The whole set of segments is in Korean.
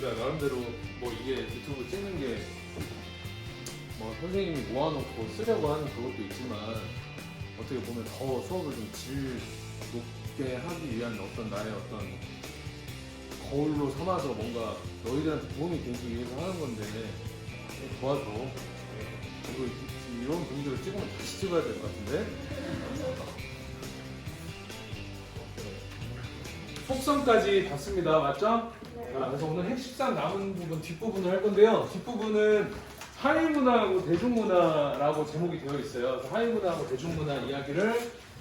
우리가 나름대로 뭐 이게 유튜브 찍는 게 뭐 선생님이 모아놓고 쓰려고 하는 그것도 있지만 어떻게 보면 더 수업을 좀 질 높게 하기 위한 어떤 나의 어떤 거울로 삼아서 뭔가 너희들한테 도움이 되기 위해서 하는 건데 도와줘. 이거 이런 분들을 찍으면 다시 찍어야 될 것 같은데. 속성까지 봤습니다. 맞죠? 네. 자, 그래서 오늘 핵심상 남은 부분 뒷부분을 할 건데요. 뒷부분은 하위문화하고 대중문화라고 제목이 되어 있어요. 그래서 하위문화하고 대중문화 이야기를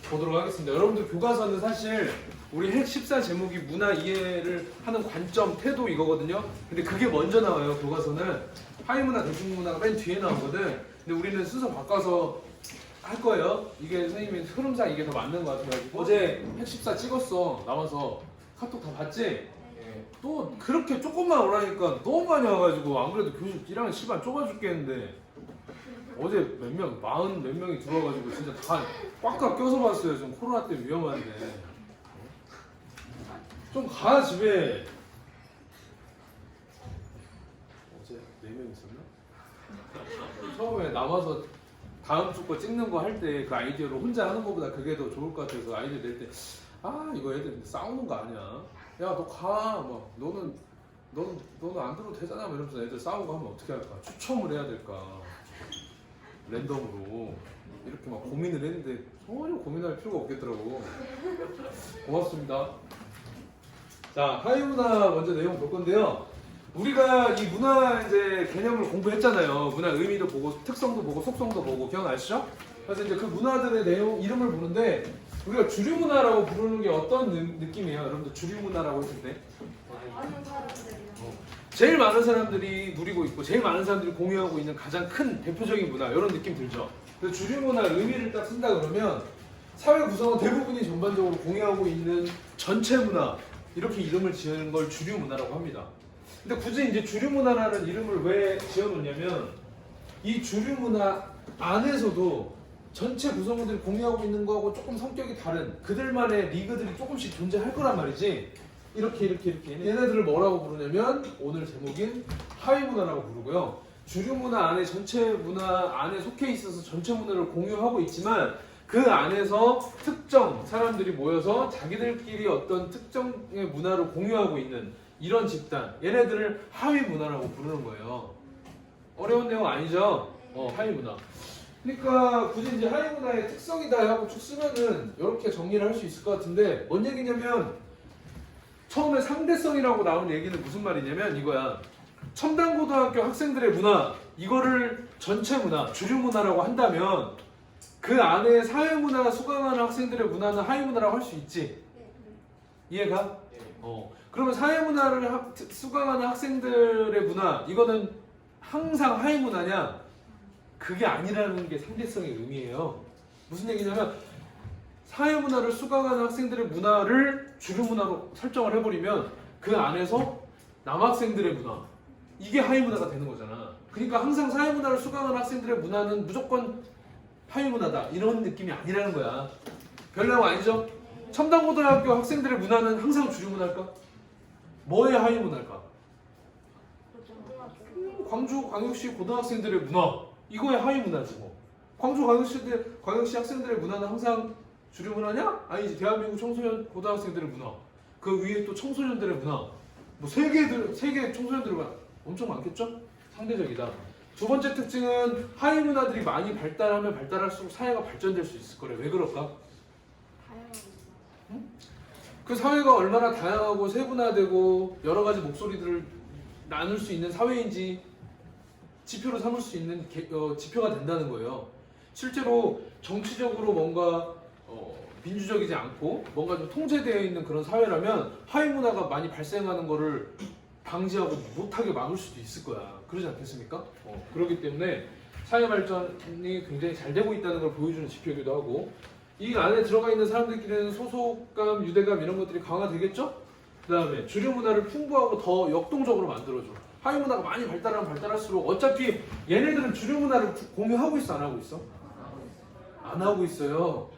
보도록 하겠습니다. 여러분들 교과서는 사실 우리 핵 14 제목이 문화 이해를 하는 관점, 태도 이거거든요. 근데 그게 먼저 나와요. 교과서는 하위문화, 대중문화가 맨 뒤에 나오거든. 근데 우리는 순서 바꿔서 할 거예요. 이게 선생님이 흐름상 이게 더 맞는 것 같아가지고 어제 핵 14 찍었어. 나와서 카톡 다 봤지? 또 그렇게 조금만 오라니까 너무 많이 와가지고 안 그래도 교실 1학년 10반 좁아 죽겠는데 어제 몇 명, 40 몇 명이 들어와가지고 진짜 다 꽉꽉 껴서 봤어요. 좀 코로나 때문에 위험한데 좀 가 집에. 어제 4명 있었나? 처음에 남아서 다음 주 거 찍는 거 할 때 그 아이디어로 혼자 하는 것보다 그게 더 좋을 것 같아서 아이디어 낼 때 아 이거 애들 싸우는 거 아니야? 야 너 가. 막 너는 안 들어도 되잖아. 막 이러면서 애들 싸우고 하면 어떻게 할까? 추첨을 해야 될까? 랜덤으로 이렇게 막 고민을 했는데 전혀 고민할 필요가 없겠더라고. 고맙습니다. 자, 하위문화 먼저 내용 볼 건데요. 우리가 이 문화 이제 개념을 공부했잖아요. 문화 의미도 보고 특성도 보고 속성도 보고 기억나시죠? 그래서 이제 그 문화들의 내용 이름을 부르는데 우리가 주류 문화라고 부르는 게 어떤 느낌이에요? 여러분들 주류 문화라고 했을 때 많은 사람들이요. 제일 많은 사람들이 누리고 있고 제일 많은 사람들이 공유하고 있는 가장 큰 대표적인 문화 이런 느낌 들죠? 그래서 주류 문화 의미를 딱 쓴다 그러면 사회 구성원 대부분이 전반적으로 공유하고 있는 전체 문화 이렇게 이름을 지은 걸 주류 문화라고 합니다. 근데 굳이 이제 주류 문화라는 이름을 왜 지어놓냐면 이 주류 문화 안에서도 전체 구성원들이 공유하고 있는 거하고 조금 성격이 다른 그들만의 리그들이 조금씩 존재할 거란 말이지. 이렇게 얘네들을 뭐라고 부르냐면 오늘 제목인 하위문화라고 부르고요. 주류 문화 안에 전체 문화 안에 속해 있어서 전체 문화를 공유하고 있지만 그 안에서 특정 사람들이 모여서 자기들끼리 어떤 특정의 문화를 공유하고 있는 이런 집단 얘네들을 하위문화라고 부르는 거예요. 어려운 내용 아니죠? 하위문화. 그러니까 굳이 이제 하위문화의 특성이다 하고 쭉 쓰면은 이렇게 정리를 할 수 있을 것 같은데 뭔 얘기냐면 처음에 상대성이라고 나온 얘기는 무슨 말이냐면 이거야. 첨단고등학교 학생들의 문화 이거를 전체 문화, 주류 문화라고 한다면 그 안에 사회문화가 수강하는 학생들의 문화는 하위문화라고 할 수 있지. 이해가? 그러면 사회문화를 수강하는 학생들의 문화 이거는 항상 하위문화냐? 그게 아니라는 게 상대성의 의미예요. 무슨 얘기냐면 사회문화를 수강하는 학생들의 문화를 주류 문화로 설정을 해버리면 그 안에서 남학생들의 문화 이게 하위문화가 되는 거잖아. 그러니까 항상 사회문화를 수강하는 학생들의 문화는 무조건 하위문화다 이런 느낌이 아니라는 거야. 별 내용 아니죠? 첨단고등학교 학생들의 문화는 항상 주류 문화일까? 뭐의 하위문화일까? 광주광역시 고등학생들의 문화 이거의 하위문화지 뭐. 광주광역시 학생들의 문화는 항상 주류 문화냐? 아니지. 대한민국 청소년 고등학생들의 문화 그 위에 또 청소년들의 문화 뭐 세계 청소년들의 문화 엄청 많겠죠? 상대적이다. 두 번째 특징은 하위문화들이 많이 발달하면 발달할수록 사회가 발전될 수 있을 거래. 왜 그럴까? 그 사회가 얼마나 다양하고 세분화되고 여러 가지 목소리들을 나눌 수 있는 사회인지 지표로 삼을 수 있는 지표가 된다는 거예요. 실제로 정치적으로 뭔가 민주적이지 않고 뭔가 좀 통제되어 있는 그런 사회라면 하위문화가 많이 발생하는 거를 방지하고 못하게 막을 수도 있을 거야. 그러지 않겠습니까? 그렇기 때문에 사회 발전이 굉장히 잘 되고 있다는 걸 보여주는 지표이기도 하고 이 안에 들어가 있는 사람들끼리는 소속감, 유대감 이런 것들이 강화되겠죠? 그 다음에 주류 문화를 풍부하고 더 역동적으로 만들어줘. 하위문화가 많이 발달하면 발달할수록 어차피 얘네들은 주류 문화를 공유하고 있어 안 하고 있어? 안 하고 있어요.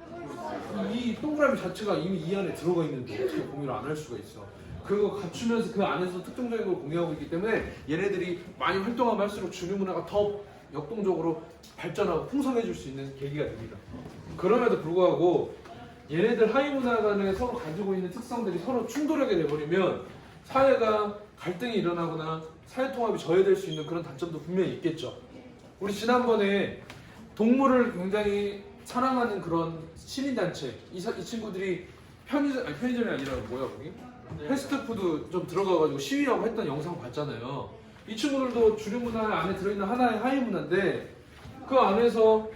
이 동그라미 자체가 이미 이 안에 들어가 있는데 어떻게 공유를 안 할 수가 있어. 그거 갖추면서 그 안에서 특정적인 걸 공유하고 있기 때문에 얘네들이 많이 활동하면 할수록 주류 문화가 더 역동적으로 발전하고 풍성해질 수 있는 계기가 됩니다. 그럼에도 불구하고 얘네들 하위 문화 간에 서로 가지고 있는 특성들이 서로 충돌하게 돼버리면 사회가 갈등이 일어나거나 사회 통합이 저해될 수 있는 그런 단점도 분명히 있겠죠. 우리 지난번에 동물을 굉장히 사랑하는 그런 시민단체 이 친구들이 편의점이 아니라 뭐야 거기? 패스트푸드 좀 들어가가지고 시위하고 했던 영상 봤잖아요. 이 친구들도 주류 문화 안에 들어있는 하나의 하위 문화인데 그 안에서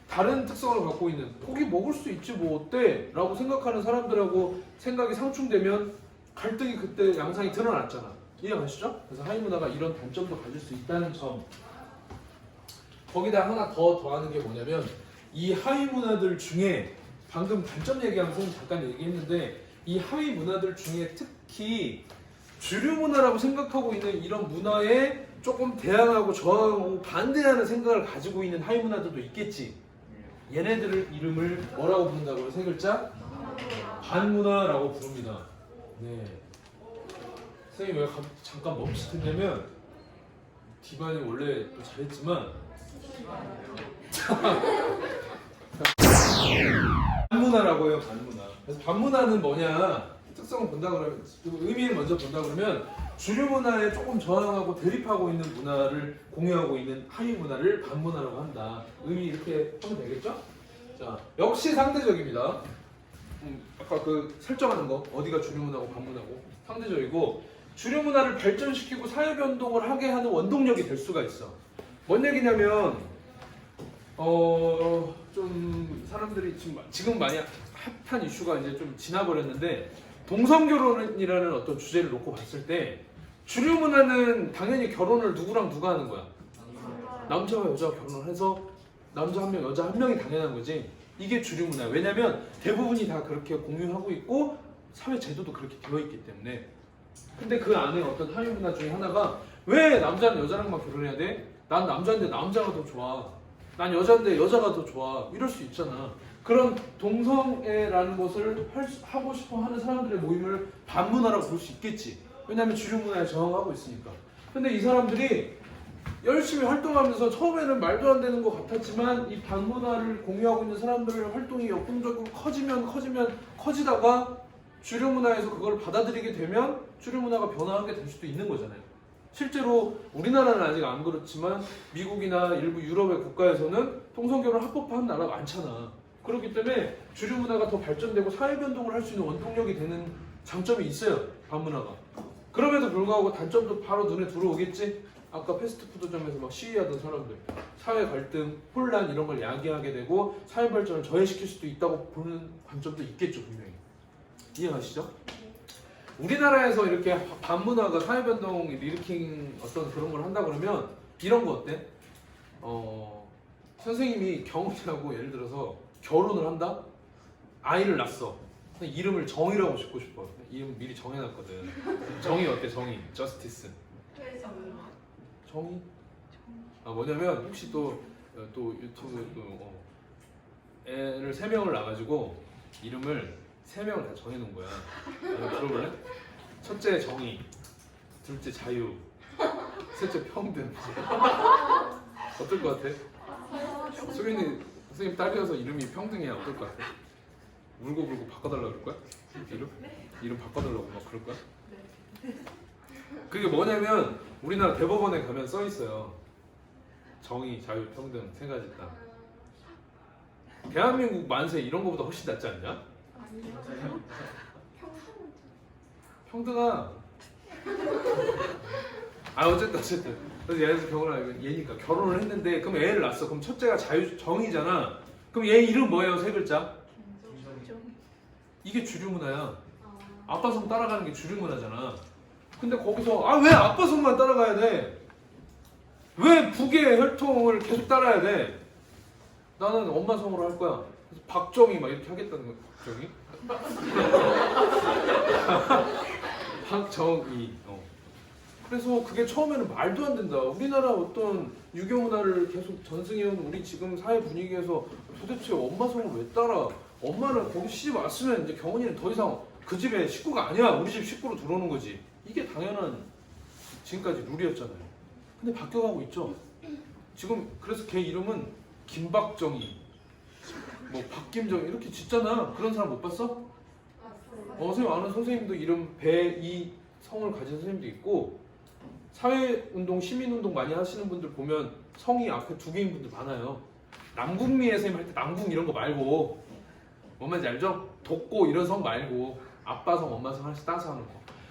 다른 특성을 갖고 있는 고기 먹을 수 있지 뭐 어때? 라고 생각하는 사람들하고 생각이 상충되면 갈등이 그때 양상이 드러났잖아. 이해가시죠? 그래서 하위 문화가 이런 단점도 가질 수 있다는 점. 거기다 하나 더 더하는 게 뭐냐면 이 하위 문화들 중에 방금 단점 얘기하면서 잠깐 얘기했는데 이 하위 문화들 중에 특히 주류 문화라고 생각하고 있는 이런 문화에 조금 대항하고 저항하고 반대하는 생각을 가지고 있는 하위 문화들도 있겠지. 얘네들 이름을 뭐라고 부른다고요? 세 글자? 반문화라고 부릅니다. 네. 선생님 왜 잠깐 멈칫했냐면 디반이 원래 또 잘했지만 반문화라고 해요. 반문화. 그래서 반문화는 뭐냐? 특성을 본다 그러면 의미를 먼저 본다 그러면 주류 문화에 조금 저항하고 대립하고 있는 문화를 공유하고 있는 하위 문화를 반문화라고 한다. 의미 이렇게 하면 되겠죠? 자, 역시 상대적입니다. 아까 그 설정하는 거 어디가 주류 문화고 반문화고 상대적이고 주류 문화를 발전시키고 사회 변동을 하게 하는 원동력이 될 수가 있어. 뭔 얘기냐면 좀 사람들이 지금 많이 핫한 이슈가 이제 좀 지나버렸는데 동성결혼이라는 어떤 주제를 놓고 봤을 때 주류 문화는 당연히 결혼을 누구랑 누가 하는 거야? 남자와 여자가 결혼을 해서 남자 한 명, 여자 한 명이 당연한 거지. 이게 주류 문화야. 왜냐면 대부분이 다 그렇게 공유하고 있고 사회 제도도 그렇게 되어 있기 때문에. 근데 그 안에 어떤 하위 문화 중에 하나가 왜 남자는 여자랑만 결혼해야 돼? 난 남자인데 남자가 더 좋아. 난 여자인데 여자가 더 좋아. 이럴 수 있잖아. 그런 동성애라는 것을 하고 싶어 하는 사람들의 모임을 반문화라고 볼 수 있겠지. 왜냐면 주류 문화에 저항하고 있으니까. 근데 이 사람들이 열심히 활동하면서 처음에는 말도 안 되는 것 같았지만 이 반문화를 공유하고 있는 사람들의 활동이 역동적으로 커지면 커지다가 주류 문화에서 그걸 받아들이게 되면 주류 문화가 변화하게 될 수도 있는 거잖아요. 실제로 우리나라는 아직 안 그렇지만 미국이나 일부 유럽의 국가에서는 동성결혼 합법화한 나라가 많잖아. 그렇기 때문에 주류 문화가 더 발전되고 사회 변동을 할 수 있는 원동력이 되는 장점이 있어요. 반문화가. 그럼에도 불구하고 단점도 바로 눈에 들어오겠지. 아까 패스트푸드점에서 막 시위하던 사람들, 사회 갈등, 혼란 이런 걸 야기하게 되고 사회 발전을 저해시킬 수도 있다고 보는 관점도 있겠죠, 분명히. 이해가시죠? 우리나라에서 이렇게 반문화가 사회 변동을 일으킨 어떤 그런 걸 한다 그러면 이런 거 어때? 선생님이 경훈이라고 예를 들어서 결혼을 한다? 아이를 낳았어. 이름을 정의라고 짓고 싶어. 이름 미리 정해놨거든. 정의 어때? 정의. 저스티스. 정의? 아 뭐냐면 혹시 또 유튜브 애를 3명을 낳아가지고 이름을 3명을 다 정해놓은 거야. 들어볼래? 첫째 정의, 둘째 자유, 셋째 평등. 어떨 것 같아? 수빈이 선생님 딸이어서 이름이 평등이야. 어떨 것 같아? 울고 바꿔달라고 그럴 거야? 이름 바꿔달라고 막 그럴 거야? 그게 뭐냐면 우리나라 대법원에 가면 써 있어요. 정의, 자유, 평등 3가지 다. 대한민국 만세 이런 거보다 훨씬 낫지 않냐? 아니요. 평등아. 어쨌든. 그래서 예를 들어서 경훈아 얘니까 결혼을 했는데 그럼 애를 낳았어. 그럼 첫째가 정의잖아. 그럼 얘 이름 뭐예요? 3글자? 이게 주류 문화야. 아빠 성 따라가는 게 주류 문화잖아. 근데 거기서 왜 아빠 성만 따라가야 돼? 왜 북의 혈통을 계속 따라야 돼? 나는 엄마 성으로 할 거야. 그래서 박정희 막 이렇게 하겠다는 거야. 박정희? 박정희. 그래서 그게 처음에는 말도 안 된다. 우리나라 어떤 유교 문화를 계속 전승해온 우리 지금 사회 분위기에서 도대체 엄마 성을 왜 따라? 엄마는 거기 시집 왔으면 이제 경훈이는 더 이상 그 집의 식구가 아니야. 우리 집 식구로 들어오는 거지. 이게 당연한 지금까지 룰이었잖아요. 근데 바뀌어가고 있죠. 지금 그래서 걔 이름은 김박정희, 뭐 박김정희 이렇게 짓잖아. 그런 사람 못 봤어? 선생님 아는 선생님도 이름 배이 성을 가진 선생님도 있고 사회운동, 시민운동 많이 하시는 분들 보면 성이 앞에 두 개인 분들 많아요. 남궁미애 선생님 할 때 남궁 이런 거 말고 뭔 말인지 알죠? 독고 이런 성 말고 아빠 성, 엄마 성 하나씩 따서 하는 거.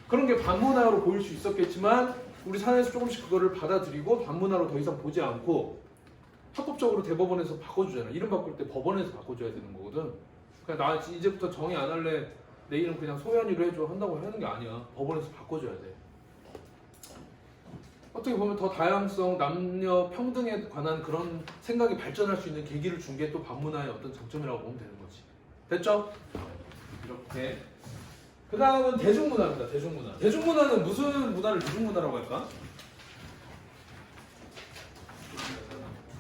그런 게 반문화로 보일 수 있었겠지만 우리 사회에서 조금씩 그거를 받아들이고 반문화로 더 이상 보지 않고 합법적으로 대법원에서 바꿔주잖아. 이름 바꿀 때 법원에서 바꿔줘야 되는 거거든. 그러니까 나 이제부터 정의 안 할래, 내 이름 그냥 소연이로 해줘 한다고 하는 게 아니야. 법원에서 바꿔줘야 돼. 어떻게 보면 더 다양성, 남녀 평등에 관한 그런 생각이 발전할 수 있는 계기를 준 게 또 반문화의 어떤 장점이라고 보면 되는 거지. 됐죠? 이렇게. 그 다음은 대중문화입니다. 대중문화. 대중문화는 무슨 문화를 대중문화라고 할까?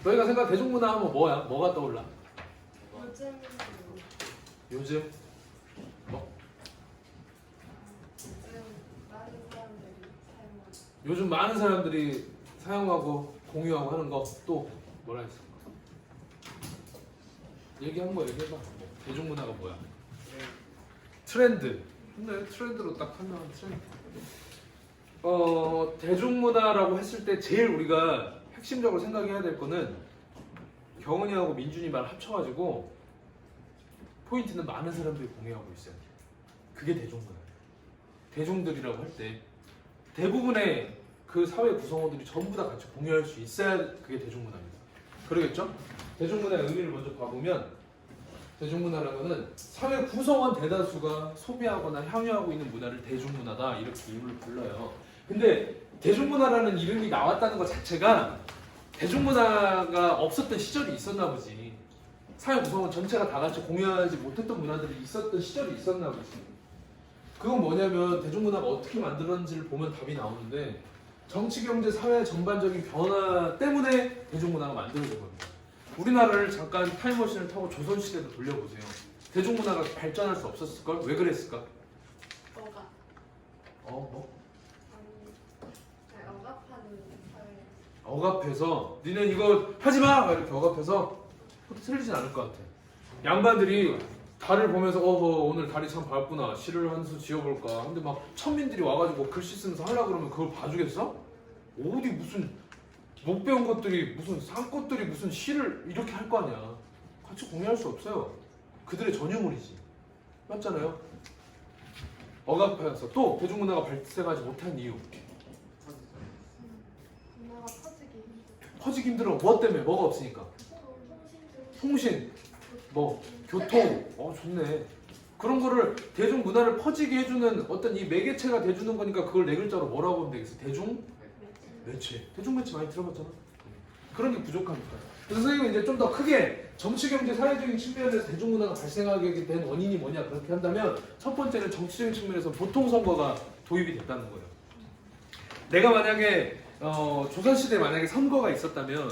너희가 생각 대중문화 하면 뭐야? 뭐가 떠올라? 요즘 요즘? 뭐? 요즘 많은 사람들이 사용하고 공유하고 하는 거 또 뭐라 했어? 얘기한 거 얘기해봐. 대중문화가 뭐야? 트렌드. 근데 트렌드로 딱 판명한 트렌드. 대중문화라고 했을 때 제일 우리가 핵심적으로 생각해야 될 거는 경은이하고 민준이 말 합쳐가지고 포인트는 많은 사람들이 공유하고 있어요. 그게 대중문화예요. 대중들이라고 할 때 대부분의 그 사회 구성원들이 전부 다 같이 공유할 수 있어야 그게 대중문화입니다. 그러겠죠? 대중문화의 의미를 먼저 봐보면 대중문화라는 거는 사회 구성원 대다수가 소비하거나 향유하고 있는 문화를 대중문화다 이렇게 이름을 불러요. 근데 대중문화라는 이름이 나왔다는 것 자체가 대중문화가 없었던 시절이 있었나 보지. 사회 구성원 전체가 다 같이 공유하지 못했던 문화들이 있었던 시절이 있었나 보지. 그건 뭐냐면 대중문화가 어떻게 만들었는지를 보면 답이 나오는데 정치, 경제, 사회 전반적인 변화 때문에 대중문화가 만들어진 겁니다. 우리나라를 잠깐 타임머신을 타고 조선시대로 돌려보세요. 대중문화가 발전할 수 없었을걸? 왜 그랬을까? 억압. 뭐? 아니 억압하는 사회. 억압해서 니네 이거 하지마! 이렇게 억압해서 그것도 틀리진 않을 것 같아. 양반들이 달을 보면서 오늘 달이 참 밝구나 시를 한 수 지어볼까 근데 막 천민들이 와가지고 글씨 쓰면서 하려고 그러면 그걸 봐주겠어? 어디 무슨 못 배운 것들이 무슨 상것들이 무슨 시를 이렇게 할 거 아니야. 같이 공유할 수 없어요. 그들의 전유물이지. 맞잖아요. 억압해서 또 대중문화가 발생하지 못한 이유. 문화가 퍼지기 힘들어. 퍼지기 힘들어. 뭐 때문에? 뭐가 없으니까. 통신, 뭐 교통. 좋네. 그런 거를 대중문화를 퍼지게 해주는 어떤 이 매개체가 돼주는 거니까 그걸 네 글자로 뭐라고 하면 되겠어? 대중매체. 대중매체 많이 들어봤잖아. 그런 게 부족합니다. 그래서 선생님은 이제 좀 더 크게 정치, 경제, 사회적인 측면에서 대중문화가 발생하게 된 원인이 뭐냐 그렇게 한다면 첫 번째는 정치적인 측면에서 보통선거가 도입이 됐다는 거예요. 내가 만약에 조선시대에 만약에 선거가 있었다면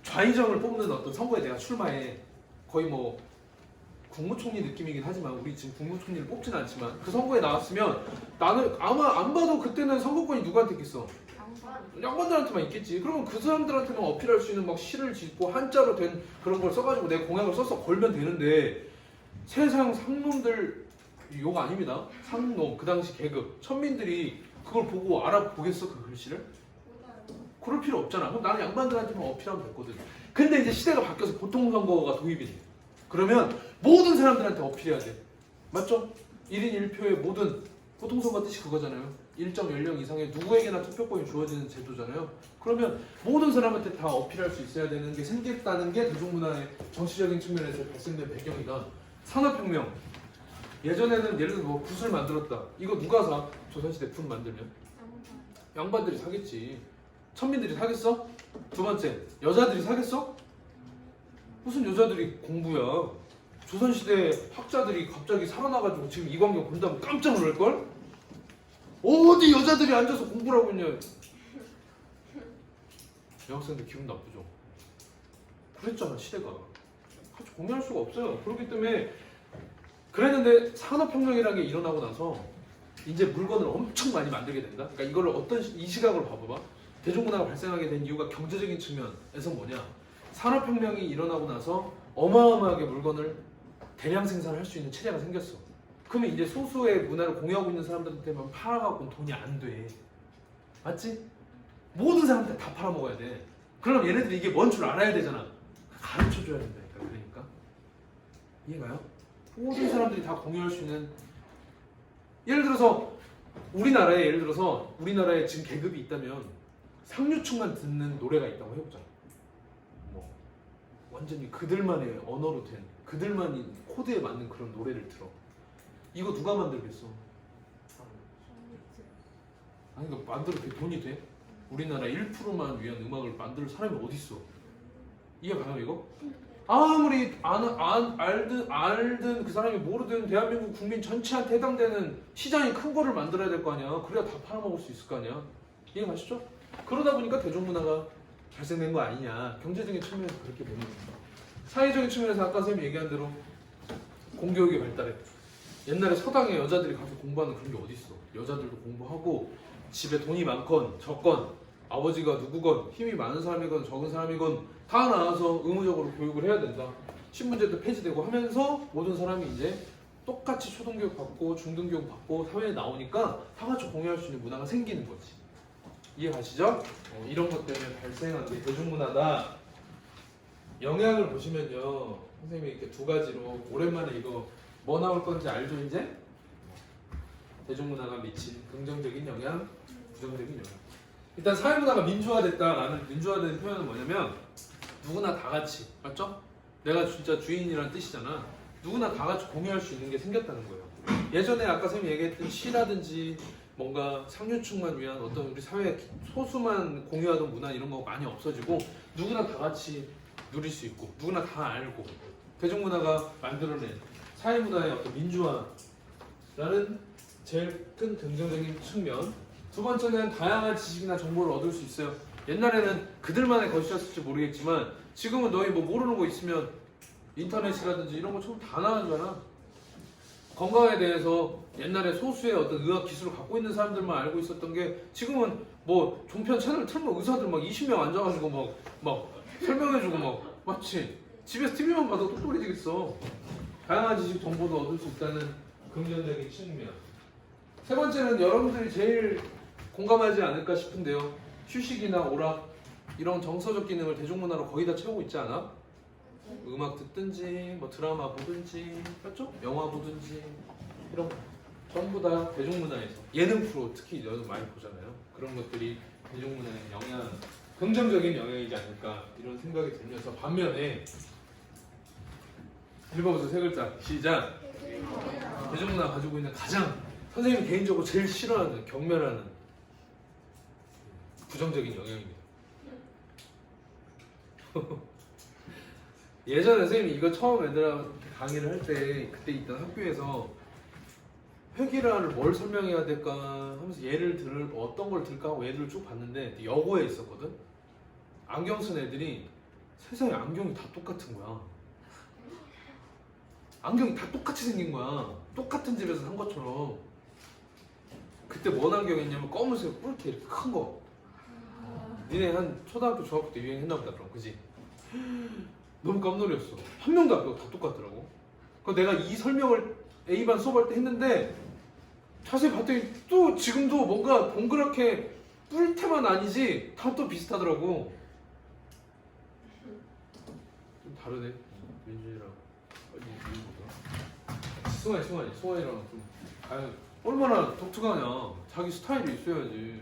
좌의정을 뽑는 어떤 선거에 내가 출마해. 거의 뭐 국무총리 느낌이긴 하지만 우리 지금 국무총리를 뽑진 않지만 그 선거에 나왔으면 나는 아마 안 봐도 그때는 선거권이 누구한테 있겠어? 양반들한테만 있겠지. 그러면 그 사람들한테만 어필할 수 있는 막 시를 짓고 한자로 된 그런 걸 써가지고 내 공약을 써서 걸면 되는데 세상 상놈들 욕 아닙니다. 상놈 그 당시 계급 천민들이 그걸 보고 알아보겠어 그 글씨를? 그럴 필요 없잖아. 그럼 나는 양반들한테만 어필하면 됐거든. 근데 이제 시대가 바뀌어서 보통선거가 도입이 돼. 그러면 모든 사람들한테 어필해야 돼. 맞죠? 1인 1표의 모든 보통선거 뜻이 그거잖아요. 일정 연령 이상의 누구에게나 투표권이 주어지는 제도잖아요. 그러면 모든 사람한테 다 어필할 수 있어야 되는 게 생겼다는 게 대중문화의 정치적인 측면에서 발생된 배경이다. 산업혁명. 예전에는 예를 들어 뭐 붓을 만들었다. 이거 누가 사? 조선시대 붓 만들면? 양반들이 사겠지. 천민들이 사겠어? 두 번째, 여자들이 사겠어? 무슨 여자들이 공부야. 조선시대 학자들이 갑자기 살아나가지고 지금 이 광경 본다면 깜짝 놀랄걸? 어디 여자들이 앉아서 공부를 하고 있냐. 여학생들 기분 나쁘죠? 그랬잖아 시대가. 같이 공유할 수가 없어요. 그렇기 때문에 그랬는데 산업혁명이라는 게 일어나고 나서 이제 물건을 엄청 많이 만들게 된다. 그러니까 이걸 이 시각으로 봐봐봐. 대중문화가 발생하게 된 이유가 경제적인 측면에서 뭐냐? 산업혁명이 일어나고 나서 어마어마하게 물건을 대량 생산할 수 있는 체제가 생겼어. 그러면 이제 소수의 문화를 공유하고 있는 사람들한테만 팔아갖고는 돈이 안 돼. 맞지? 모든 사람들 다 팔아먹어야 돼. 그럼 얘네들이 이게 뭔 줄 알아야 되잖아. 가르쳐줘야 된다니까. 그러니까 이해가요? 모든 사람들이 다 공유할 수 있는, 예를 들어서 우리나라에 지금 계급이 있다면 상류층만 듣는 노래가 있다고 해보자. 뭐 완전히 그들만의 언어로 된, 그들만이 코드에 맞는 그런 노래를 들어. 이거 누가 만들겠어? 아니 이거 만들어도 돈이 돼? 우리나라 1%만 위한 음악을 만들 사람이 어딨어? 이해가요 이거? 아무리 알든 그 사람이 모르든 대한민국 국민 전체한테 해당되는 시장이 큰 거를 만들어야 될 거 아니야. 그래야 다 팔아먹을 수 있을 거 아니야. 이해가시죠? 그러다 보니까 대중문화가 발생된 거 아니냐. 경제적인 측면에서 그렇게 보는 겁니다. 사회적인 측면에서 아까 선생님이 얘기한 대로 공교육이 발달해. 옛날에 서당에 여자들이 가서 공부하는 그런 게 어딨어. 여자들도 공부하고 집에 돈이 많건 적건 아버지가 누구건 힘이 많은 사람이건 적은 사람이건 다 나와서 의무적으로 교육을 해야 된다. 신분제도 폐지되고 하면서 모든 사람이 이제 똑같이 초등교육 받고 중등교육 받고 사회에 나오니까 다 같이 공유할 수 있는 문화가 생기는 거지. 이해가시죠? 이런 것 때문에 발생한 게 대중문화다. 영향을 보시면요, 선생님이 이렇게 두 가지로 오랜만에 이거 뭐 나올 건지 알죠 이제? 대중문화가 미친 긍정적인 영향, 부정적인 영향. 일단 사회문화가 민주화됐다라는 민주화된 표현은 뭐냐면 누구나 다 같이, 맞죠? 내가 진짜 주인이라는 뜻이잖아. 누구나 다 같이 공유할 수 있는 게 생겼다는 거예요. 예전에 아까 선생님이 얘기했던 시라든지 뭔가 상류층만 위한 어떤 우리 사회 소수만 공유하던 문화 이런 거 많이 없어지고 누구나 다 같이 누릴 수 있고 누구나 다 알고 대중문화가 만들어낸 사회문화의 어떤 민주화라는 제일 큰 긍정적인 측면. 두 번째는 다양한 지식이나 정보를 얻을 수 있어요. 옛날에는 그들만의 것이었을지 모르겠지만 지금은 너희 뭐 모르는 거 있으면 인터넷이라든지 이런 거 처음 다 나가잖아. 건강에 대해서 옛날에 소수의 어떤 의학 기술을 갖고 있는 사람들만 알고 있었던 게 지금은 뭐 종편 채널 틀면 의사들 막 20명 앉아가지고 막 설명해주고 막 맞지? 집에서 TV만 봐도 똑똑해지겠어. 다양한 지식 정보도 얻을 수 있다는 긍정적인 측면. 세 번째는 여러분들이 제일 공감하지 않을까 싶은데요. 휴식이나 오락 이런 정서적 기능을 대중문화로 거의 다 채우고 있지 않아? 음악 듣든지 뭐 드라마 보든지 맞죠? 영화 보든지 이런 거 전부 다 대중문화에서 예능 프로 특히 여러분 많이 보잖아요. 그런 것들이 대중문화의 영향, 긍정적인 영향이지 않을까 이런 생각이 들면서 반면에 읽어보세요. 세 글자 시작. 대중문화가 가지고 있는 가장 선생님이 개인적으로 제일 싫어하는 경멸하는 부정적인 영향입니다. 예전에 선생님이 이거 처음 애들한테 강의를 할 때 그때 있던 학교에서 회귀라를 뭘 설명해야 될까 하면서 어떤 걸 들까 하고 애들을 쭉 봤는데 여고에 있었거든. 안경 쓴 애들이 세상에 안경이 다 똑같은 거야. 안경이 다 똑같이 생긴 거야. 똑같은 집에서 산 것처럼. 그때 뭔 안경이었냐면 검은색 뿔테 이렇게 큰 거. 니네 한 초등학교 중학교 때 유행했나 보다 그럼 그지? 너무 깜놀이었어. 한 명도 안 빼고 다 똑같더라고. 그래서 내가 이 설명을 A반 수업할 때 했는데 자세히 봤더니 또 지금도 뭔가 동그랗게 뿔테만 아니지 다 또 비슷하더라고. 좀 다르네. 민준이랑 승환이랑 좀 얼마나 독특하냐. 자기 스타일이 있어야지.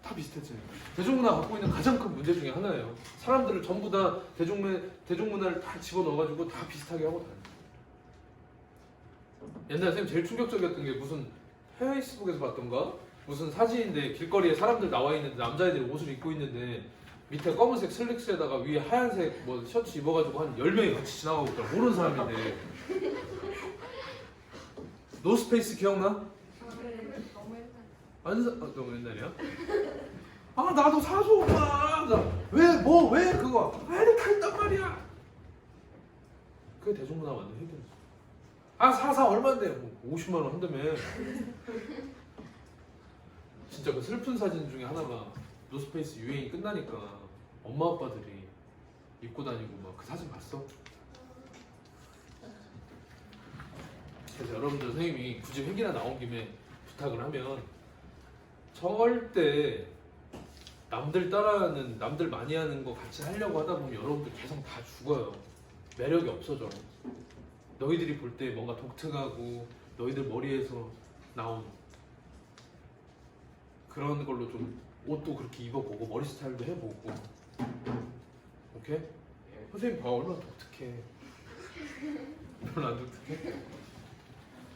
다 비슷했지. 대중문화가 갖고 있는 가장 큰 문제 중에 하나예요. 사람들을 전부 다 대중문화를 다 집어넣어가지고 다 비슷하게 하고 다녀. 옛날에 선생님 제일 충격적이었던 게 무슨 페이스북에서 봤던가? 무슨 사진인데 길거리에 사람들 나와 있는데 남자애들이 옷을 입고 있는데 밑에 검은색 슬랙스에다가 위에 하얀색 뭐 셔츠 입어가지고 한 10명이 같이 지나가고 있더라. 모르는 사람인데. 노스페이스 기억나? 너무 옛날이야? 아 나도 사줘 오빠. 왜 그거 왜 이렇게 했단 말이야. 그게 대중문화 완전 해결이죠. 아 사사 얼마인데 뭐 50만 원 한다며. 진짜 그 슬픈 사진 중에 하나가 노스페이스 유행이 끝나니까 엄마 아빠들이 입고 다니고 막 그 사진 봤어? 그래서 여러분들 선생님이 굳이 회계나 나온 김에 부탁을 하면 절대 남들 따라하는 남들 많이 하는 거 같이 하려고 하다 보면 여러분들 계속 다 죽어요. 매력이 없어져. 너희들이 볼 때 뭔가 독특하고 너희들 머리에서 나온 그런 걸로 좀 옷도 그렇게 입어보고 머리 스타일도 해보고. 오케이? 선생님 봐 얼마나 독특해. 별로 안 독특해?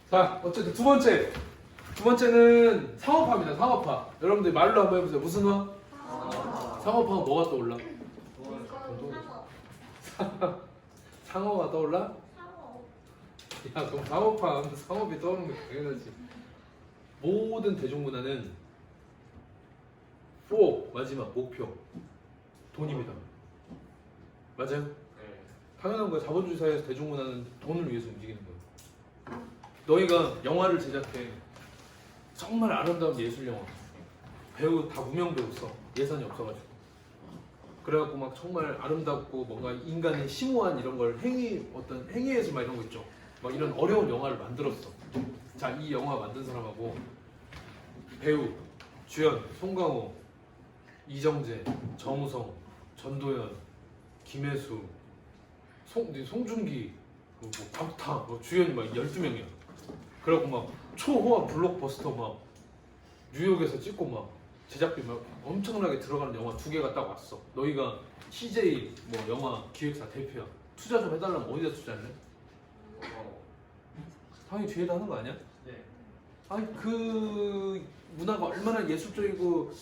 자 어쨌든 두 번째는 상업화입니다. 상업화. 여러분들 말로 한번 해보세요. 무슨 화? 상업화는 뭐가 떠올라? 상어가 떠올라? 야 그럼 상업화 하면 상업이 떠오르는 게 당연하지. 모든 대중문화는 마지막 목표 돈입니다. 맞아요? 당연한 거야. 자본주의 사회에서 대중문화는 돈을 위해서 움직이는 거야. 너희가 영화를 제작해. 정말 아름다운 예술 영화. 배우 다 무명 배우 써. 예산이 없어가지고. 그래갖고 막 정말 아름답고 뭔가 인간의 심오한 이런 걸 어떤 행위에서 막 이런 거 있죠. 막 이런 어려운 영화를 만들었어. 자, 이 영화 만든 사람하고 배우, 주연, 송강호, 이정재, 정우성, 전도연, 김혜수, 송중기, 뭐 박타, 뭐 주연이 막 12명이야. 그래갖고 막 초호화 블록버스터 막 뉴욕에서 찍고 막 제작비 막 엄청나게 들어가는 영화 2개가 딱 왔어. 너희가 CJ 뭐 영화 기획사 대표야. 투자 좀 해달라면 어디다 투자할래? 당연히 뒤에다 하는 거 아니야? 네. 아니 그 문화가 얼마나 예술적이고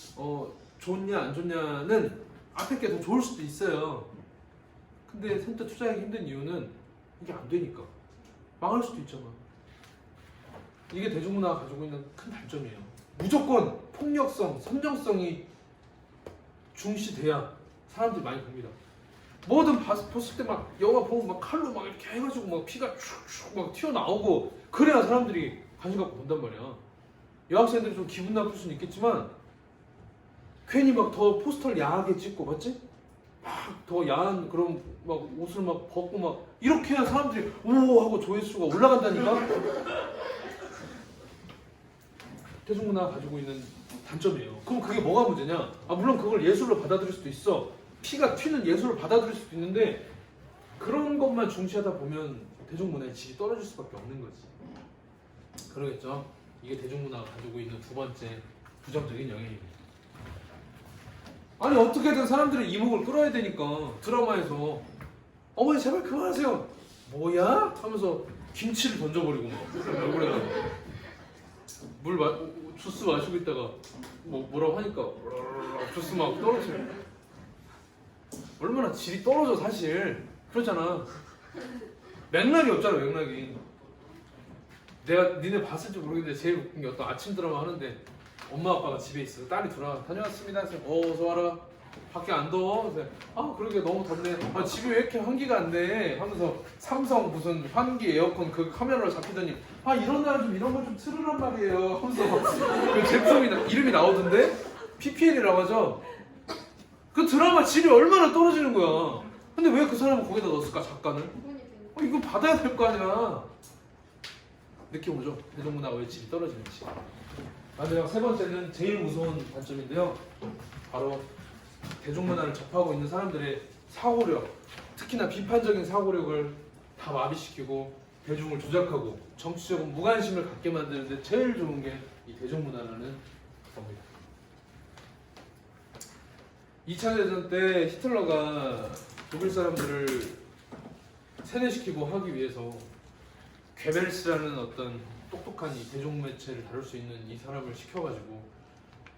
좋냐 안 좋냐는 앞에 게 더 좋을 수도 있어요. 근데 선뜻 투자하기 힘든 이유는 이게 안 되니까. 망할 수도 있잖아. 이게 대중문화가 가지고 있는 큰 단점이에요. 무조건 폭력성, 선정성이 중시돼야 사람들이 많이 봅니다. 뭐든 봤을 때 막 영화 보면 막 칼로 막 이렇게 해가지고 막 피가 쭉쭉 막 튀어나오고 그래야 사람들이 관심 갖고 본단 말이야. 여학생들이 좀 기분 나쁠 수는 있겠지만 괜히 막 더 포스터를 야하게 찍고 맞지? 막 더 야한 그런 막 옷을 막 벗고 막 이렇게 해야 사람들이 오 하고 조회수가 올라간다니까. 대중문화가 가지고 있는 단점이에요. 그럼 그게 뭐가 문제냐? 아 물론 그걸 예술로 받아들일 수도 있어. 피가 튀는 예술을 받아들일 수도 있는데 그런 것만 중시하다 보면 대중문화의 질이 떨어질 수밖에 없는 거지. 그러겠죠? 이게 대중문화가 가지고 있는 두 번째 부정적인 영향입니다. 아니 어떻게든 사람들의 이목을 끌어야 되니까 드라마에서 어머니 제발 그만하세요. 뭐야? 하면서 김치를 던져버리고 막 얼굴에다가 주스 마시고 있다가 뭐라고 하니까 주스 막 떨어져. 얼마나 질이 떨어져 사실. 그렇잖아. 맥락이 없잖아. 맥락이. 내가 니네 봤을지 모르겠는데 제일 웃긴 게 어떤 아침 드라마 하는데 엄마 아빠가 집에 있어. 딸이 들어와. 다녀왔습니다. 그래서 어서 와라. 밖에 안 더워? 그래서 아 그러게 너무 덥네. 아 집이 왜 이렇게 환기가 안 돼? 하면서 삼성 무슨 환기 에어컨 그 카메라로 잡히더니 아 이런 날은 좀 이런 거 좀 틀으란 말이에요. 하면서 그 제품이 이름이 나오던데 PPL이라고 하죠. 그 드라마 질이 얼마나 떨어지는 거야. 근데 왜 그 사람은 거기다 넣었을까 작가는? 이거 받아야 될 거 아니야. 느낌 오죠? 대중문화가 왜 질이 떨어지는지. 마지막 세 번째는 제일 무서운 단점인데요. 바로 대중문화를 접하고 있는 사람들의 사고력, 특히나 비판적인 사고력을 다 마비시키고 대중을 조작하고 정치적인 무관심을 갖게 만드는데 제일 좋은 게 이 대중문화라는 겁니다. 2차 대전 때 히틀러가 독일 사람들을 세뇌시키고 하기 위해서 괴벨스라는 어떤 똑똑한 이 대중매체를 다룰 수 있는 이 사람을 시켜가지고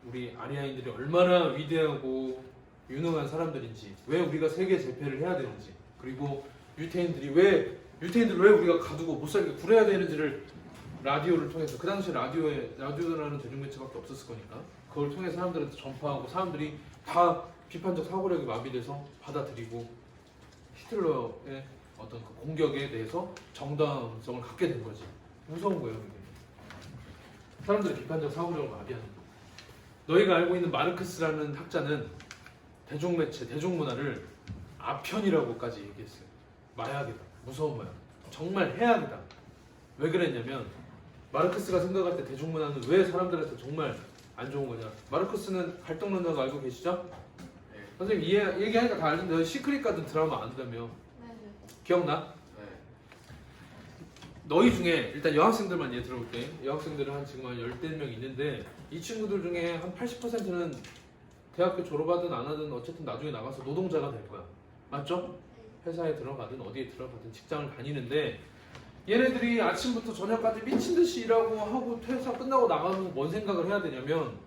우리 아리아인들이 얼마나 위대하고 유능한 사람들인지, 왜 우리가 세계 제패를 해야 되는지, 그리고 유태인들을 왜 우리가 가두고 못 살게 굴해야 되는지를 라디오를 통해서, 그 당시 라디오라는 대중매체밖에 없었을 거니까 그걸 통해 사람들한테 전파하고 사람들이 다 비판적 사고력이 마비돼서 받아들이고 히틀러의 어떤 그 공격에 대해서 정당성을 갖게 된 거지. 무서운 거예요, 이게. 사람들의 비판적 사고력을 마비하는 거. 너희가 알고 있는 마르크스라는 학자는 대중매체, 대중문화를 아편이라고까지 얘기했어요. 마약이다. 무서운 마약. 정말 해악이다. 왜 그랬냐면 마르크스가 생각할 때 대중문화는 왜 사람들한테 정말 안 좋은 거냐. 마르크스는 활동론자가 알고 계시죠? 네. 선생님 얘기하니까 다 알던데 너 시크릿 가든 드라마 안다며. 네네. 기억나? 네. 너희 중에 일단 여학생들만 얘 들어볼게. 여학생들은 한 지금 한 10명 있는데 이 친구들 중에 한 80%는 대학교 졸업하든 안 하든 어쨌든 나중에 나가서 노동자가 될 거야. 맞죠? 회사에 들어가든 어디에 들어가든 직장을 다니는데 얘네들이 아침부터 저녁까지 미친 듯이 일하고 하고 퇴사 끝나고 나가면 뭔 생각을 해야 되냐면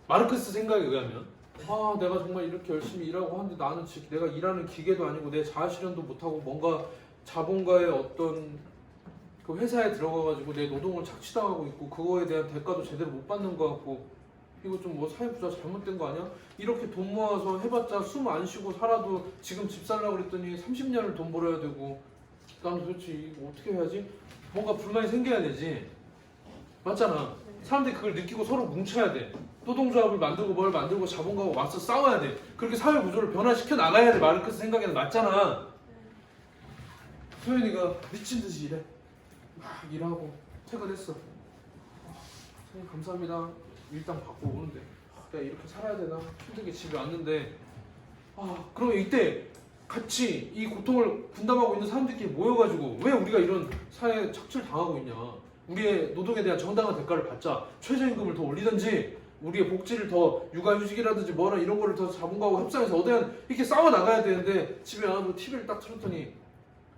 마르크스 생각에 의하면 아 내가 정말 이렇게 열심히 일하고 하는데 나는 지금 내가 일하는 기계도 아니고 내 자아실현도 못하고 뭔가 자본가의 어떤 그 회사에 들어가가지고 내 노동을 착취당하고 있고 그거에 대한 대가도 제대로 못 받는 것 같고 이거 좀 뭐 사회부자 잘못된 거 아니야? 이렇게 돈 모아서 해봤자 숨 안 쉬고 살아도 지금 집 살라고 그랬더니 30년을 돈 벌어야 되고 나는 도대체 이거 어떻게 해야지? 뭔가 불만이 생겨야 되지. 맞잖아. 사람들이 그걸 느끼고 서로 뭉쳐야 돼. 노동조합을 만들고 뭘 만들고 자본가하고 맞서 싸워야 돼. 그렇게 사회 구조를 변화시켜 나가야 돼. 마르크스 생각에는 맞잖아. 소연이가 미친 듯이 일해. 막 일하고 퇴근했어. 선생님 감사합니다. 일당 받고 오는데 내가 이렇게 살아야 되나? 힘들게 집에 왔는데 그러면 이때 같이 이 고통을 분담하고 있는 사람들끼리 모여가지고 왜 우리가 이런 사회에 착취를 당하고 있냐. 우리의 노동에 대한 정당한 대가를 받자. 최저임금을 더 올리든지 우리의 복지를 더 육아휴직이라든지 뭐라 이런 거를 더 자본가하고 협상해서 어디한 이렇게 싸워 나가야 되는데 집에 와서 TV를 딱 틀었더니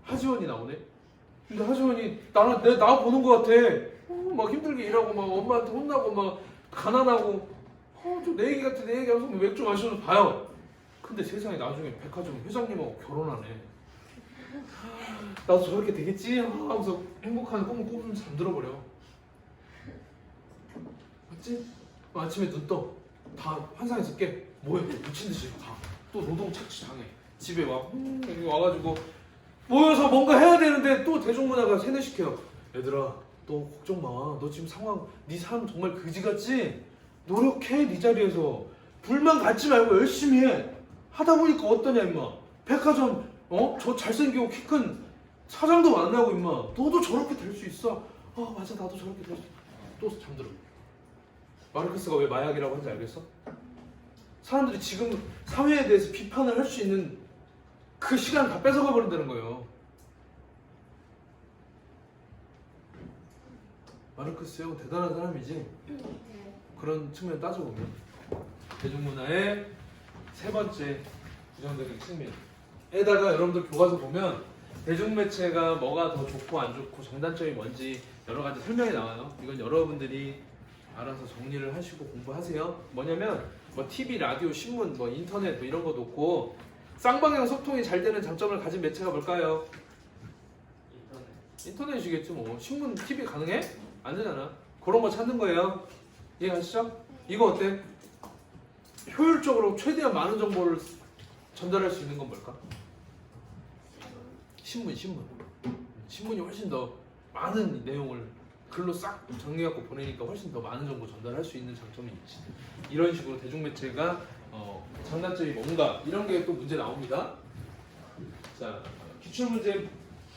하지원이 나오네. 근데 하지원이 나 보는 거 같아. 막 힘들게 일하고 막 엄마한테 혼나고 막 가난하고 좀 내 얘기 같아. 내 얘기하면서 맥주 마시면서 봐요. 근데 세상에 나중에 백화점 회장님하고 결혼하네. 나도 저렇게 되겠지 하면서 행복한 꿈을 꾸면서 잠들어버려. 맞지? 아침에 눈 떠. 다 환상에서 깨. 뭐해? 미친듯이 가. 또 노동 착취 당해. 집에 와. 여기 와가지고 모여서 뭔가 해야 되는데 또 대중문화가 세뇌시켜요. 얘들아 너 걱정 마. 너 지금 상황 네 삶 정말 그지같지? 노력해. 네 자리에서 불만 갖지 말고 열심히 해. 하다 보니까 어떠냐 임마. 백화점 저 잘생기고 키 큰 사장도 만나고 임마. 너도 저렇게 될 수 있어. 맞아 나도 저렇게 될 수 있어. 또 잠들어. 마르크스가 왜 마약이라고 하는지 알겠어? 사람들이 지금 사회에 대해서 비판을 할 수 있는 그 시간 다 뺏어가 버린다는 거예요. 마르크스 형 대단한 사람이지. 그런 측면 따져보면 대중문화의 세 번째 부정적인 측면에다가 여러분들 교과서 보면 대중매체가 뭐가 더 좋고 안 좋고 장단점이 뭔지 여러 가지 설명이 나와요. 이건 여러분들이 알아서 정리를 하시고 공부하세요. 뭐냐면 뭐 TV, 라디오, 신문, 뭐 인터넷 뭐 이런 거 놓고 쌍방향 소통이 잘 되는 장점을 가진 매체가 뭘까요? 인터넷이겠지 뭐. 신문, TV 가능해? 안 되잖아. 그런 거 찾는 거예요. 이해가시죠? 이거 어때? 효율적으로 최대한 많은 정보를 전달할 수 있는 건 뭘까? 신문이 훨씬 더 많은 내용을 글로 싹 정리해갖고 보내니까 훨씬 더 많은 정보 전달할 수 있는 장점이 있지. 이런 식으로 대중매체가 장단점이 뭔가 이런 게 또 문제 나옵니다. 자, 기출문제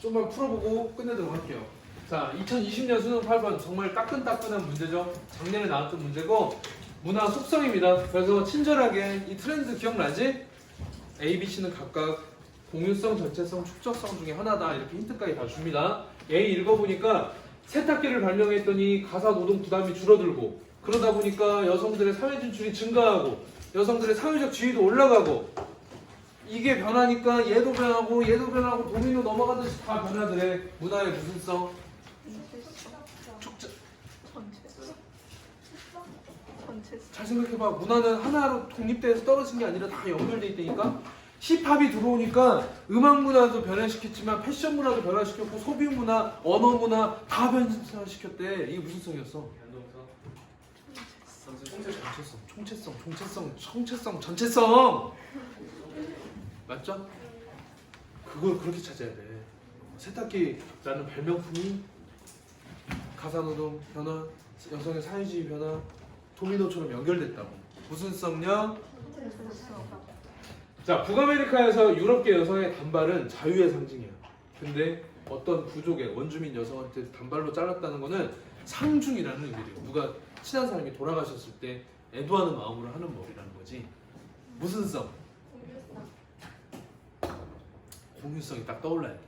좀만 풀어보고 끝내도록 할게요. 자, 2020년 수능 8번 정말 따끈따끈한 문제죠. 작년에 나왔던 문제고 문화 속성입니다. 그래서 친절하게 이 트렌드 기억나지? A, B, C는 각각 공유성, 전체성, 축적성 중에 하나다. 이렇게 힌트까지 다 줍니다. A 읽어보니까 세탁기를 발명했더니 가사 노동 부담이 줄어들고 그러다 보니까 여성들의 사회 진출이 증가하고 여성들의 사회적 지위도 올라가고 이게 변하니까 얘도 변하고 도미노 넘어가듯이 다 변화들해. 문화의 무슨 성? 축적. 잘 생각해봐. 문화는 하나로 독립돼서 떨어진 게 아니라 다 연결돼 있다니까. 힙합이 들어오니까 음악 문화도 변화시켰지만 패션 문화도 변화시켰고 소비 문화, 언어 문화 다 변화시켰대. 이게 무슨 성이었어? 전체성 맞죠? 그걸 그렇게 찾아야 돼. 세탁기라는 발명품이 가사노동 변화, 여성의 사회주의 변화, 도미노처럼 연결됐다고. 무슨 성력? 자, 북아메리카에서 유럽계 여성의 단발은 자유의 상징이야. 근데 어떤 부족의 원주민 여성한테 단발로 잘랐다는 거는 상중이라는 의미래요. 누가 친한 사람이 돌아가셨을 때 애도하는 마음으로 하는 머리라는 거지. 무슨 성? 공유성이 딱 떠올라야 돼.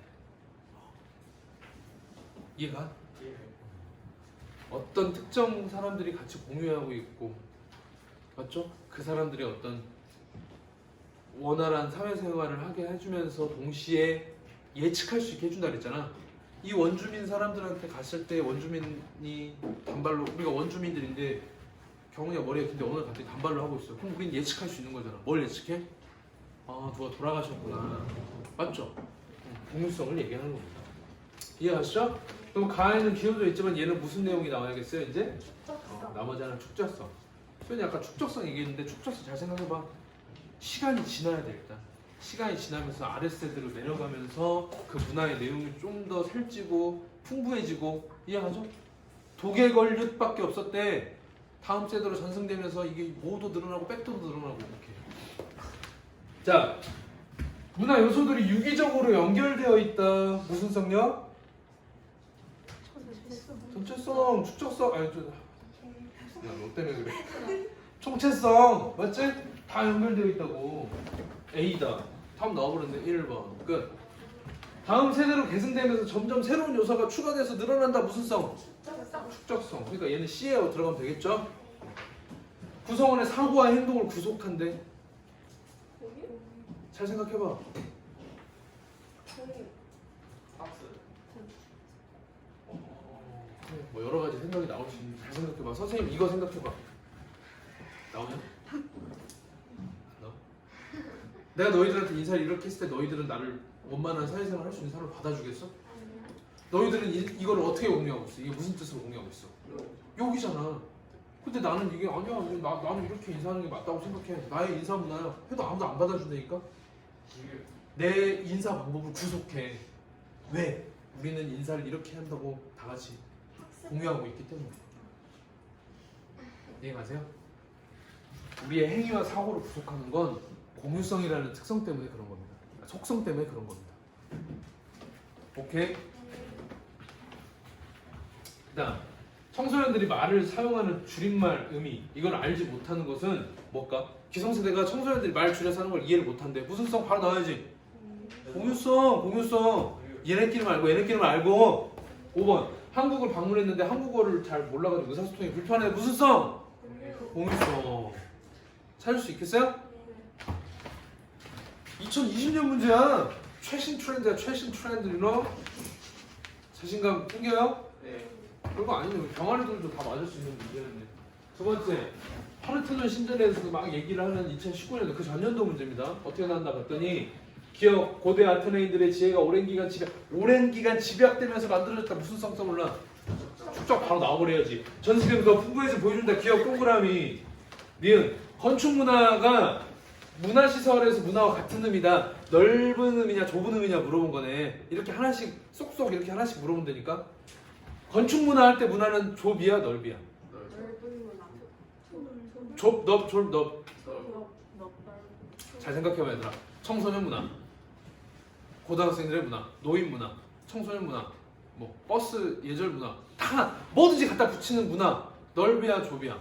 이해가? 어떤 특정 사람들이 같이 공유하고 있고, 맞죠? 그 사람들이 어떤 원활한 사회생활을 하게 해주면서 동시에 예측할 수 있게 해준다 그랬잖아. 이 원주민 사람들한테 갔을 때 원주민이 단발로, 우리가 원주민들인데 경훈이가 머리가 긴데 오늘 갑자기 단발로 하고 있어. 그럼 우린 예측할 수 있는 거잖아. 뭘 예측해? 아, 누가 돌아가셨구나. 맞죠? 공유성을 얘기하는 겁니다. 이해하시죠? 그럼 가에는 기울어져 있지만 얘는 무슨 내용이 나와야겠어요 이제? 나머지 하나는 축적성. 소연이 아까 축적성 얘기했는데 축적성 잘 생각해봐. 시간이 지나야 돼 일단. 시간이 지나면서 아랫세대로 내려가면서 그 문화의 내용이 좀 더 살찌고 풍부해지고. 이해하죠? 도개걸윷밖에 없었대. 다음 세대로 전승되면서 이게 모도 늘어나고 백도도 늘어나고 이렇게. 자, 문화 요소들이 유기적으로 연결되어 있다. 무슨 성력? 전체성, 축적성, 아니 저, 야, 너 때문에 그래. 총체성, 맞지? 다 연결되어 있다고. A다. 다음 나와버렸네. 1번. 끝. 다음 세대로 계승되면서 점점 새로운 요소가 추가돼서 늘어난다. 무슨 성? 축적성. 그러니까 얘는 C에 들어가면 되겠죠? 구성원의 사고와 행동을 구속한대. 잘 생각해봐. 뭐 여러 가지 생각이 나올 수 있는데 잘 생각해봐. 선생님 이거 생각해봐. 나오냐? 나와? 내가 너희들한테 인사를 이렇게 했을 때 너희들은 나를 원만한 사회생활 할 수 있는 사람을 받아주겠어? 너희들은 이걸 어떻게 공유하고 있어? 이게 무슨 뜻으로 공유하고 있어? 욕이잖아. 근데 나는 이게 아니야. 나는 이렇게 인사하는 게 맞다고 생각해. 나의 인사 문화야. 해도 아무도 안 받아준다니까? 내 인사 방법을 구속해. 왜? 우리는 인사를 이렇게 한다고 다 같이 공유하고 있기 때문에. 이해가세요? 우리의 행위와 사고를 구속하는 건 공유성이라는 특성 때문에 그런 겁니다. 속성 때문에 그런 겁니다. 오케이? 그다음 청소년들이 말을 사용하는 줄임말 의미, 이걸 알지 못하는 것은 뭘까? 기성세대가 청소년들이 말 줄여서 하는 걸 이해를 못한대. 무슨 성? 바로 나와야지. 공유성. 얘네끼리만 알고 얘네끼리만 알고. 5번. 한국을 방문했는데 한국어를 잘 몰라가지고 의사소통이 불편해. 무슨 성? 공유성. 찾을 수 있겠어요? 2020년 문제야. 최신 트렌드야. 최신 트렌드. you 자신감 생겨요? 네. 별거 아니네. 병아리들도 다 맞을 수 있는 문제였네. 두 번째, 하르트는 신전에서 막 얘기를 하는 2019년도 그 전년도 문제입니다. 어떻게 나왔나 봤더니 기억 고대 아테네인들의 지혜가 오랜 기간 집약되면서 만들어졌다. 무슨 성 써볼라? 축적 바로 나와버려야지. 전 세계로 더 풍부해서 보여준다. 기억 동그라미. 니은 건축 문화가 문화시설에서 문화와 같은 의미다. 넓은 의미냐 좁은 의미냐 물어본 거네. 이렇게 하나씩 쏙쏙 이렇게 하나씩 물어보면 되니까. 건축 문화 할 때 문화는 좁이야 넓이야? 좁, 넓. 잘 생각해봐 얘들아. 청소년 문화, 고등학생들의 문화, 노인 문화, 청소년 문화, 뭐 버스 예절 문화 다 뭐든지 갖다 붙이는 문화 넓이야 좁이야?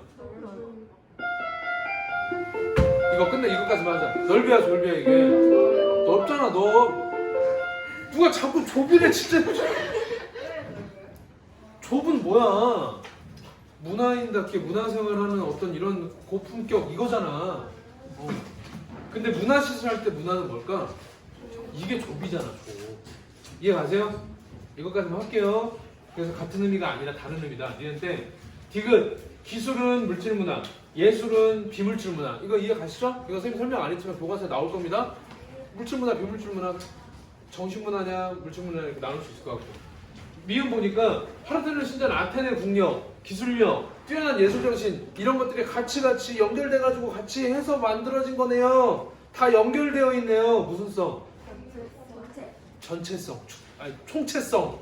이거 끝내. 이거까지만 하자. 넓이야 좁이야 이게? 넓잖아 너. 누가 자꾸 좁이래 진짜. 좁은 뭐야? 문화인답게 문화생활하는 어떤 이런 고품격 이거잖아. 근데 문화시설 할 때 문화는 뭘까? 이게 좁이잖아 좁. 이해가세요? 이것까지만 할게요. 그래서 같은 의미가 아니라 다른 의미다. 이랬는데 디귿 기술은 물질문화, 예술은 비물질문화. 이거 이해가시죠? 이거 선생님 설명 안 했지만 교과서에 나올 겁니다. 물질문화, 비물질문화, 정신문화냐 물질문화냐 이렇게 나눌 수 있을 것 같고. 미음 보니까 하르테는 신전 아테네 국력, 기술력, 뛰어난 예술정신 이런 것들이 같이 연결돼가지고 같이 해서 만들어진 거네요. 다 연결되어 있네요. 무슨 성? 전체성, 총체성,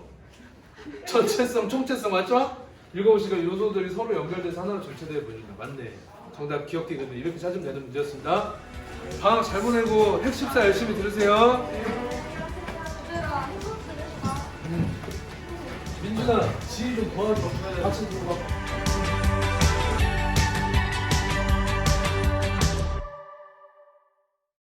전체성, 총체성 맞죠? 읽어보시니까 요소들이 서로 연결돼서 하나로 전체되어 보인다. 맞네. 정답 기억기 근데 이렇게 찾으면 되는 문제였습니다. 방학 잘 보내고 핵십사 열심히 들으세요. 얘들아 해줬으니까 민준아, 지희 좀 도와줘. 같이 들어가.